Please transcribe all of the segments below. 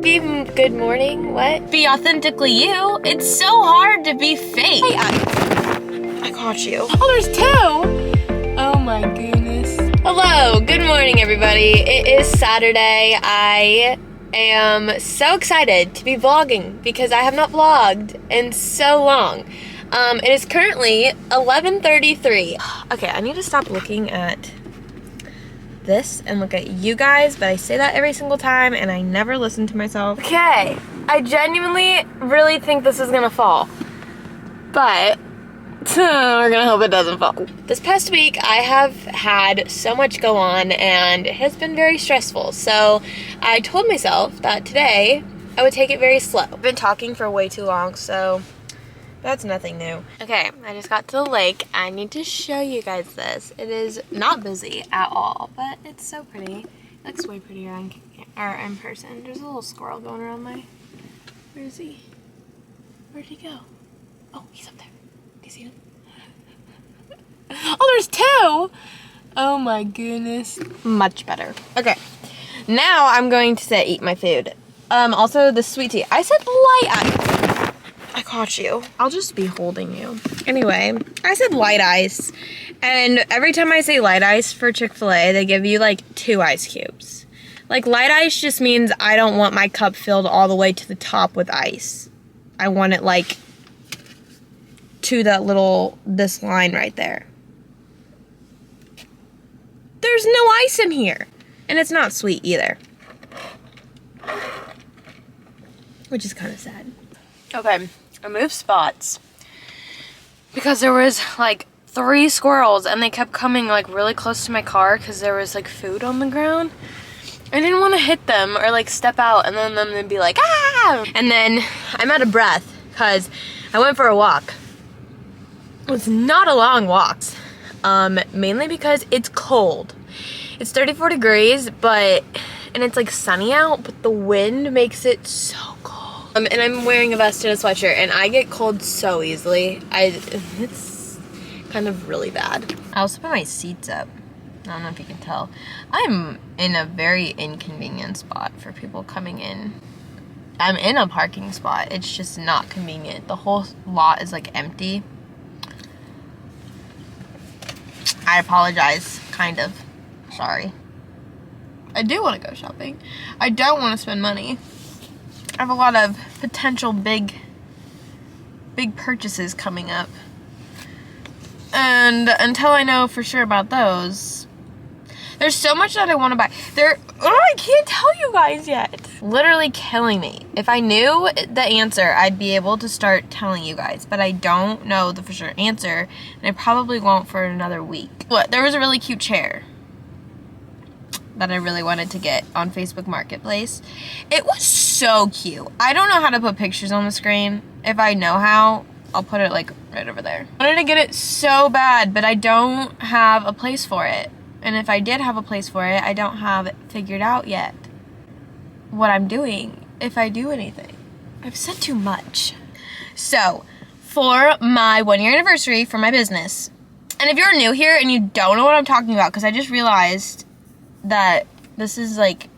be good morning? What? Be authentically you. It's so hard to be fake. Hey, I caught you. Oh, there's two. Oh my goodness. Hello, good morning everybody. It is Saturday. I am so excited to be vlogging because I have not vlogged in so long. It is currently 11:33. Okay, I need to stop looking at this and look at you guys, but I say that every single time and I never listen to myself. Okay, I genuinely really think this is gonna fall, but we're gonna hope it doesn't fall. This past week I have had so much go on and it has been very stressful, so I told myself that today I would take it very slow. I've been talking for way too long, so that's nothing new. Okay, I just got to the lake. I need to show you guys this. It is not busy at all, but it's so pretty. It looks way prettier in person. There's a little squirrel going around my... Where is he? Where'd he go? Oh, he's up there. Do you see him? Oh, there's two! Oh my goodness. Much better. Okay, now I'm going to eat my food. Also the sweet tea. I said light I caught you. I'll just be holding you. Anyway, I said light ice. And every time I say light ice for Chick-fil-A, they give you like 2 ice cubes. Like light ice just means I don't want my cup filled all the way to the top with ice. I want it like to that this line right there. There's no ice in here. And it's not sweet either. Which is kind of sad. Okay, I moved spots because there was like 3 squirrels and they kept coming like really close to my car because there was like food on the ground. I didn't want to hit them or like step out and then them would be like, ah! And then I'm out of breath because I went for a walk. It was not a long walk, mainly because it's cold. It's 34 degrees, and it's like sunny out, but the wind makes it so cold. And I'm wearing a vest and a sweatshirt, and I get cold so easily. It's kind of really bad. I also put my seats up. I don't know if you can tell. I'm in a very inconvenient spot for people coming in. I'm in a parking spot. It's just not convenient. The whole lot is like empty. I apologize, kind of. Sorry. I do want to go shopping. I don't want to spend money. I have a lot of potential big purchases coming up. And until I know for sure about those, there's so much that I want to buy. I can't tell you guys yet. Literally killing me. If I knew the answer, I'd be able to start telling you guys, but I don't know the for sure answer, and I probably won't for another week. What? There was a really cute chair that I really wanted to get on Facebook Marketplace. It was so cute. I don't know how to put pictures on the screen. If I know how, I'll put it like right over there. I wanted to get it so bad, but I don't have a place for it. And if I did have a place for it, I don't have it figured out yet what I'm doing, if I do anything. I've said too much. So, for my 1-year anniversary for my business, and if you're new here and you don't know what I'm talking about, because I just realized that this is like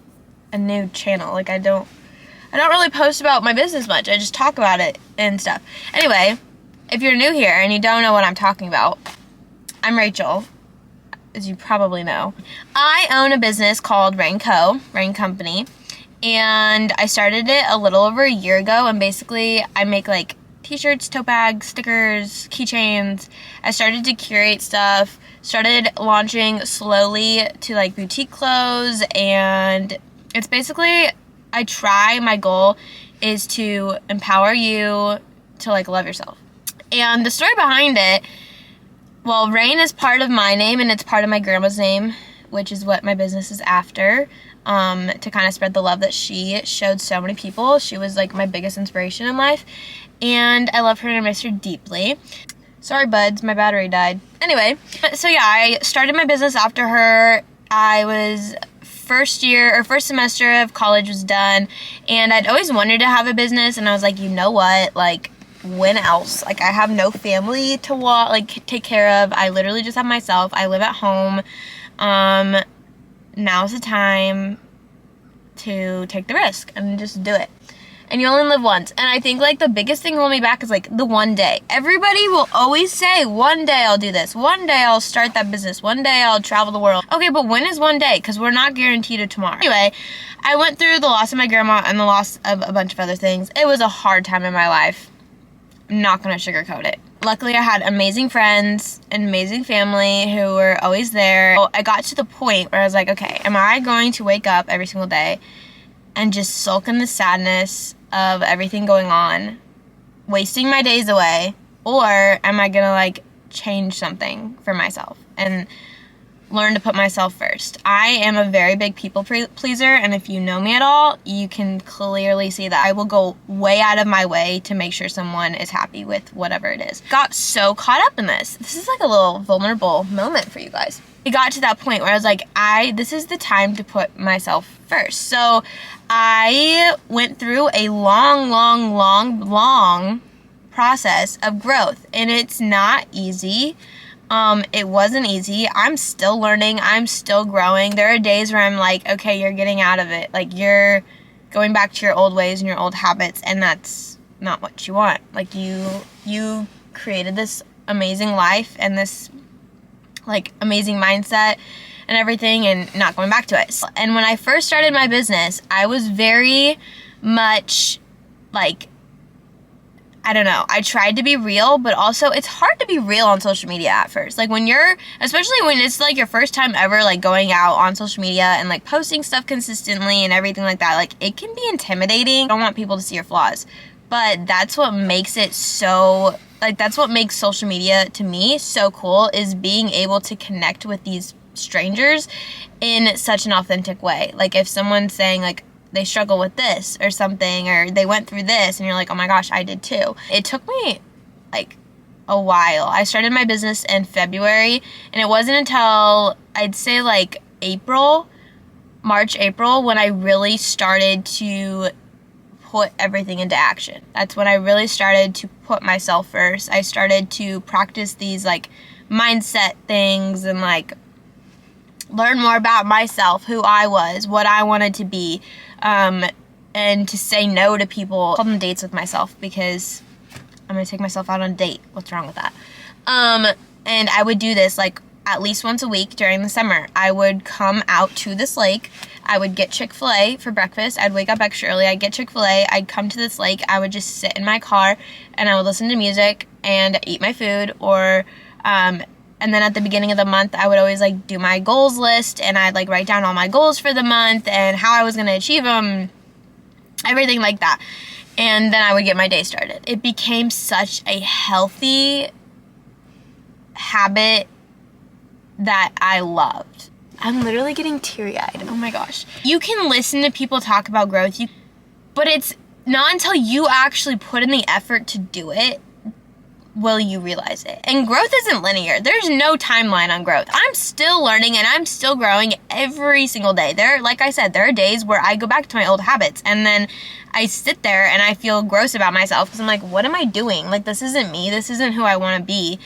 a new channel. Like I don't really post about my business much. I just talk about it and stuff. Anyway, if you're new here and you don't know what I'm talking about, I'm Rachel, as you probably know. I own a business called Rain Company, and I started it a little over a year ago, and basically I make like t-shirts, tote bags, stickers, keychains. I started to curate stuff, started launching slowly to like boutique clothes, and it's basically, my goal is to empower you to like love yourself. And the story behind it, well, Rain is part of my name and it's part of my grandma's name, which is what my business is after, to kind of spread the love that she showed so many people. She was like my biggest inspiration in life, and I love her and I miss her deeply. Sorry, buds, my battery died. Anyway, so yeah, I started my business after her. I was first semester of college was done, and I'd always wanted to have a business, and I was like, you know what, like, when else? Like, I have no family to take care of. I literally just have myself. I live at home. Now's the time to take the risk and just do it. And you only live once. And I think, like, the biggest thing holding me back is, like, the one day. Everybody will always say, one day I'll do this. One day I'll start that business. One day I'll travel the world. Okay, but when is one day? Because we're not guaranteed of tomorrow. Anyway, I went through the loss of my grandma and the loss of a bunch of other things. It was a hard time in my life. I'm not going to sugarcoat it. Luckily, I had amazing friends, an amazing family who were always there. So I got to the point where I was like, okay, am I going to wake up every single day and just sulk in the sadness of everything going on, wasting my days away, or am I gonna, like, change something for myself and learn to put myself first? I am a very big people pleaser, and if you know me at all, you can clearly see that I will go way out of my way to make sure someone is happy with whatever it is. Got so caught up in this. This is like a little vulnerable moment for you guys. It got to that point where I was like, this is the time to put myself first. So I went through a long process of growth, and it's not easy. It wasn't easy. I'm still learning. I'm still growing. There are days where I'm like, okay, you're getting out of it. Like, you're going back to your old ways and your old habits, and that's not what you want. Like, you created this amazing life and this, like, amazing mindset and everything, and not going back to it. And when I first started my business, I was very much, like, I don't know, I tried to be real, but also it's hard to be real on social media at first. Like, especially when it's, like, your first time ever, like, going out on social media and, like, posting stuff consistently and everything like that, like, it can be intimidating. I don't want people to see your flaws, but that's what makes it so, like, that's what makes social media, to me, so cool, is being able to connect with these strangers in such an authentic way. Like, if someone's saying, like, they struggle with this or something, or they went through this, and you're like, oh my gosh, I did too. It took me, like, a while. I started my business in February, and it wasn't until, I'd say, like, March, April, when I really started to put everything into action. That's when I really started to put myself first. I started to practice these, like, mindset things and, like, learn more about myself, who I was, what I wanted to be, and to say no to people. I call them dates with myself, because I'm gonna take myself out on a date. What's wrong with that? And I would do this, like, at least once a week during the summer. I would come out to this lake. I would get Chick-fil-A for breakfast. I'd wake up extra early. I'd get Chick-fil-A. I'd come to this lake. I would just sit in my car, and I would listen to music and eat my food, or, and then at the beginning of the month, I would always, like, do my goals list, and I'd, like, write down all my goals for the month and how I was going to achieve them, everything like that. And then I would get my day started. It became such a healthy habit that I loved. I'm literally getting teary-eyed. Oh my gosh. You can listen to people talk about growth, but it's not until you actually put in the effort to do it will you realize it. And growth isn't linear. There's no timeline on growth. I'm still learning and I'm still growing every single day. Like I said, there are days where I go back to my old habits, and then I sit there and I feel gross about myself because I'm like, what am I doing? Like, this isn't me. This isn't who I want to be.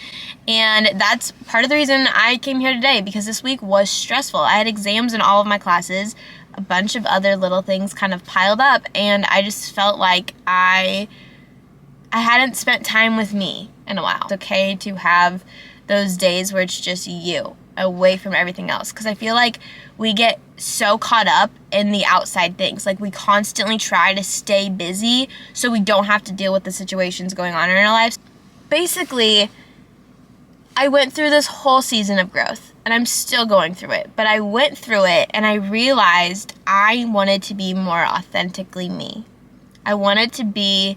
And that's part of the reason I came here today, because this week was stressful. I had exams in all of my classes, a bunch of other little things kind of piled up, and I just felt like I hadn't spent time with me in a while. It's okay to have those days where it's just you, away from everything else. Because I feel like we get so caught up in the outside things. Like, we constantly try to stay busy so we don't have to deal with the situations going on in our lives. Basically, I went through this whole season of growth, and I'm still going through it. But I went through it, and I realized I wanted to be more authentically me. I wanted to be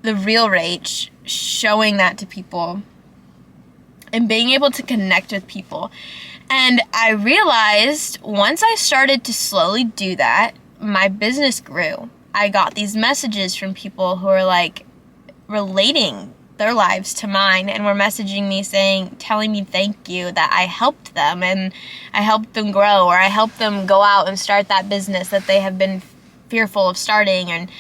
the real Rach, showing that to people and being able to connect with people. And I realized once I started to slowly do that, my business grew. I got these messages from people who are, like, relating their lives to mine, and were messaging me telling me thank you, that I helped them and I helped them grow, or I helped them go out and start that business that they have been fearful of starting. And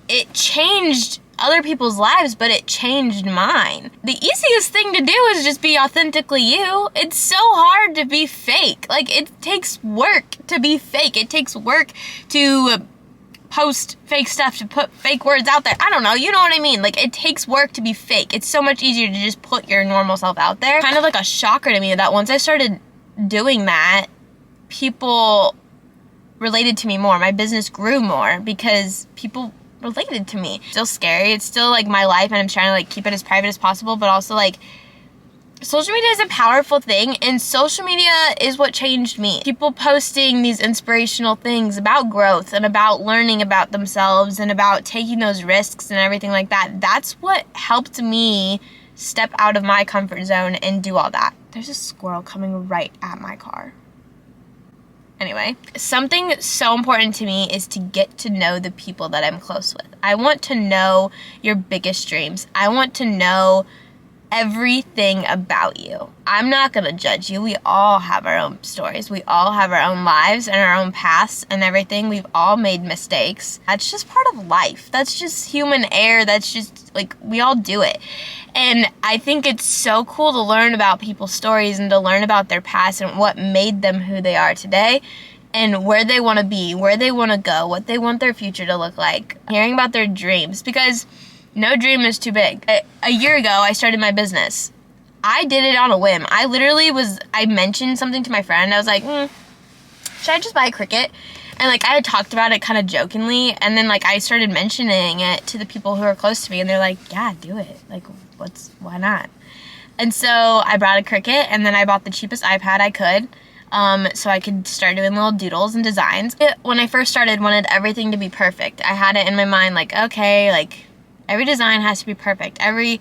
it changed other people's lives, but it changed mine. The easiest thing to do is just be authentically you. It's so hard to be fake. Like, it takes work to be fake. It takes work to post fake stuff, to put fake words out there. I don't know, you know what I mean? Like, it takes work to be fake. It's so much easier to just put your normal self out there. Kind of like a shocker to me that once I started doing that, people related to me more. My business grew more because people related to me. Still scary. It's still like my life, and I'm trying to like keep it as private as possible, but also like social media is a powerful thing, and social media is what changed me. People posting these inspirational things about growth and about learning about themselves and about taking those risks and everything like that. That's what helped me step out of my comfort zone and do all that. There's a squirrel coming right at my car. Anyway, something so important to me is to get to know the people that I'm close with. I want to know your biggest dreams. I want to know everything about you. I'm not gonna judge you. We all have our own stories. We all have our own lives and our own paths and everything. We've all made mistakes. That's just part of life. That's just human error. That's just like, we all do it. And I think it's so cool to learn about people's stories and to learn about their past and what made them who they are today and where they want to be, where they want to go, what they want their future to look like. Hearing about their dreams, because no dream is too big. A year ago, I started my business. I did it on a whim. I mentioned something to my friend. I was like, should I just buy a Cricut? And like, I had talked about it kind of jokingly, and then like I started mentioning it to the people who are close to me, and they're like, yeah, do it. Like, why not? And so I brought a Cricut, and then I bought the cheapest iPad I could, so I could start doing little doodles and designs. When I first started, wanted everything to be perfect. I had it in my mind, like, okay, like, every design has to be perfect. Every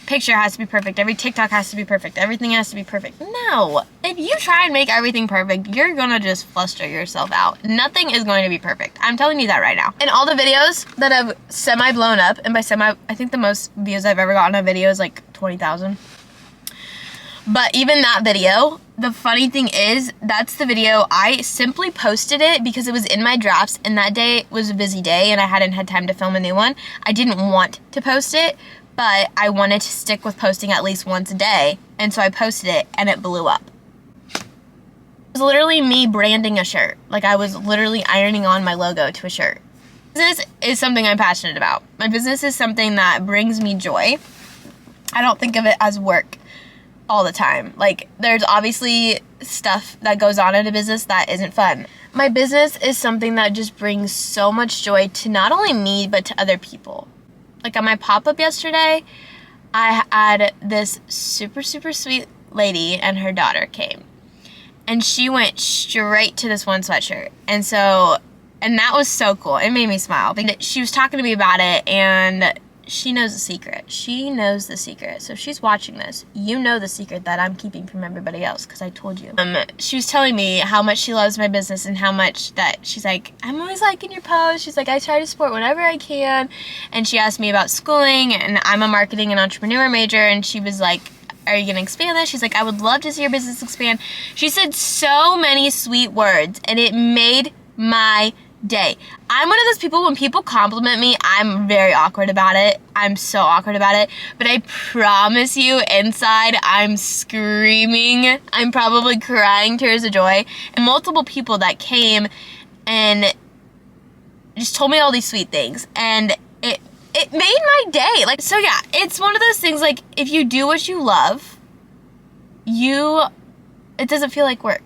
picture has to be perfect. Every TikTok has to be perfect. Everything has to be perfect. No. If you try and make everything perfect, you're gonna just fluster yourself out. Nothing is going to be perfect. I'm telling you that right now. And all the videos that have semi-blown up, and by semi, I think the most views I've ever gotten a video is like 20,000. But even that video, the funny thing is, that's the video, I simply posted it because it was in my drafts, and that day was a busy day and I hadn't had time to film a new one. I didn't want to post it, but I wanted to stick with posting at least once a day, and so I posted it, and it blew up. It was literally me branding a shirt. Like, I was literally ironing on my logo to a shirt. Business is something I'm passionate about. My business is something that brings me joy. I don't think of it as work all the time. Like, there's obviously stuff that goes on in a business that isn't fun. My business is something that just brings so much joy to not only me, but to other people. Like, on my pop-up yesterday, I had this super, super sweet lady and her daughter came. And she went straight to this one sweatshirt. And that was so cool. It made me smile. She was talking to me about it, and she knows the secret. She knows the secret. So if she's watching this, you know the secret that I'm keeping from everybody else, because I told you. She was telling me how much she loves my business and how much that she's like, I'm always liking your posts. She's like, I try to support whenever I can. And she asked me about schooling, and I'm a marketing and entrepreneur major, and she was like, are you gonna expand that? She's like, I would love to see your business expand. She said so many sweet words, and it made my day. I'm one of those people, when people compliment me, I'm very awkward about it. I'm so awkward about it. But I promise you, inside, I'm screaming. I'm probably crying tears of joy. And multiple people that came and just told me all these sweet things. And it made my day. Like, so yeah, it's one of those things, like, if you do what you love, it doesn't feel like work.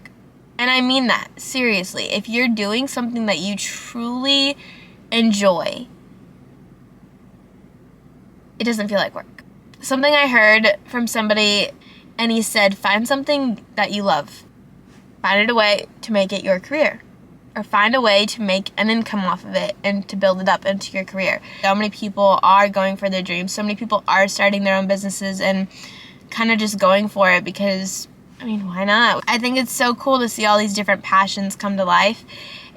And I mean that, seriously. If you're doing something that you truly enjoy, it doesn't feel like work. Something I heard from somebody, and he said, find something that you love. Find a way to make it your career. Or find a way to make an income off of it and to build it up into your career. So many people are going for their dreams. So many people are starting their own businesses and kind of just going for it because, I mean, why not? I think it's so cool to see all these different passions come to life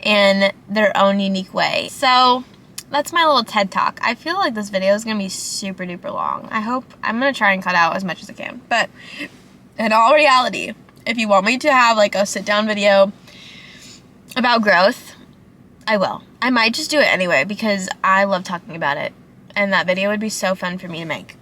in their own unique way. So that's my little TED Talk. I feel like this video is going to be super duper long. I'm going to try and cut out as much as I can. But in all reality, if you want me to have like a sit down video about growth, I will. I might just do it anyway because I love talking about it. and that video would be so fun for me to make.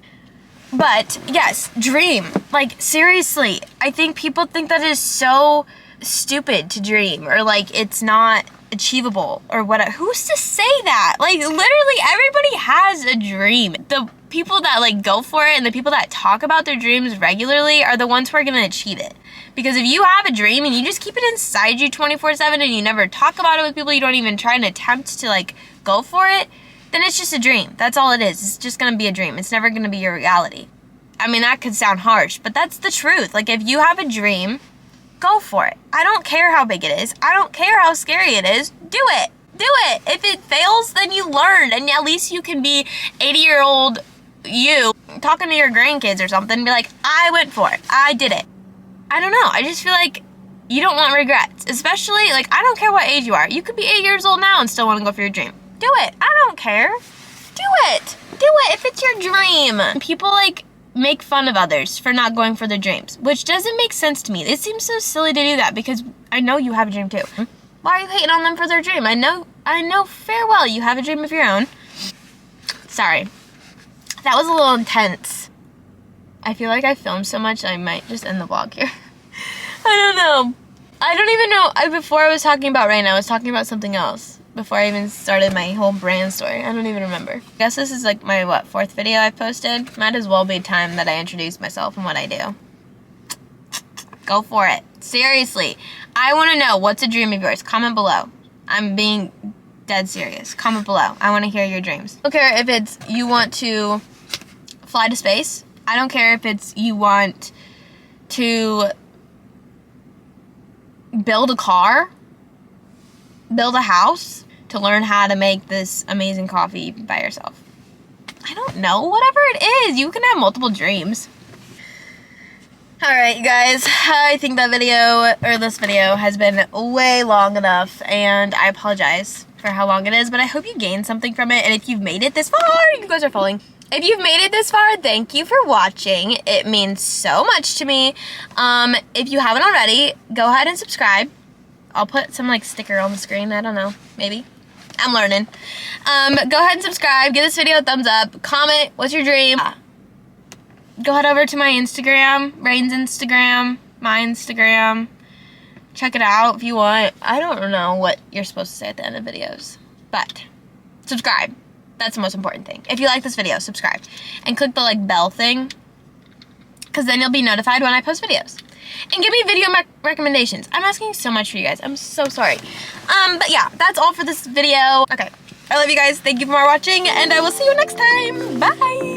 But yes, dream. Like, seriously, I think people think that is so stupid to dream, or like it's not achievable or whatever. Who's to say that? Like, literally everybody has a dream. The people that like go for it and the people that talk about their dreams regularly are the ones who are going to achieve it. Because if you have a dream and you just keep it inside you 24/7 and you never talk about it with people, you don't even try and attempt to like go for it, then it's just a dream. That's all it is. It's just going to be a dream. It's never going to be your reality. I mean, that could sound harsh, but that's the truth. Like, if you have a dream, go for it. I don't care how big it is. I don't care how scary it is. Do it. Do it. If it fails, then you learned, and at least you can be 80-year-old you talking to your grandkids or something and be like, I went for it. I did it. I don't know. I just feel like you don't want regrets. Especially, like, I don't care what age you are. You could be 8 years old now and still want to go for your dream. Do it. I don't care. Do it. Do it if it's your dream. People, like, make fun of others for not going for their dreams, which doesn't make sense to me. It seems so silly to do that because I know you have a dream too. Why are you hating on them for their dream? I know fair well you have a dream of your own. Sorry. That was a little intense. I feel like I filmed so much I might just end the vlog here. I don't know. I don't even know. Before I was talking about Rain, I was talking about something else. Before I even started my whole brand story. I don't even remember. I guess this is like my, 4th video I've posted? Might as well be time that I introduce myself and what I do. Go for it. Seriously. I want to know, what's a dream of yours? Comment below. I'm being dead serious. Comment below. I want to hear your dreams. I don't care if it's you want to fly to space. I don't care if it's you want to build a car, build a house, to learn how to make this amazing coffee by yourself. I don't know. Whatever it is, you can have multiple dreams. Alright, you guys. I think that video, or this video, has been way long enough, and I apologize for how long it is, but I hope you gained something from it, and if you've made it this far, you guys are falling. If you've made it this far, thank you for watching. It means so much to me. If you haven't already, go ahead and subscribe. I'll put some like sticker on the screen. I don't know. Maybe. I'm learning. Go ahead and subscribe. Give this video a thumbs up. Comment, what's your dream? Go head over to my Instagram, Rain's Instagram, my Instagram. Check it out if you want. I don't know what you're supposed to say at the end of videos. But subscribe. That's the most important thing. If you like this video, subscribe. And click the like bell thing, because then you'll be notified when I post videos. And give me video recommendations. I'm asking so much for you guys. I'm so sorry. But yeah, that's all for this video. Okay. I love you guys. Thank you for watching, and I will see you next time. Bye.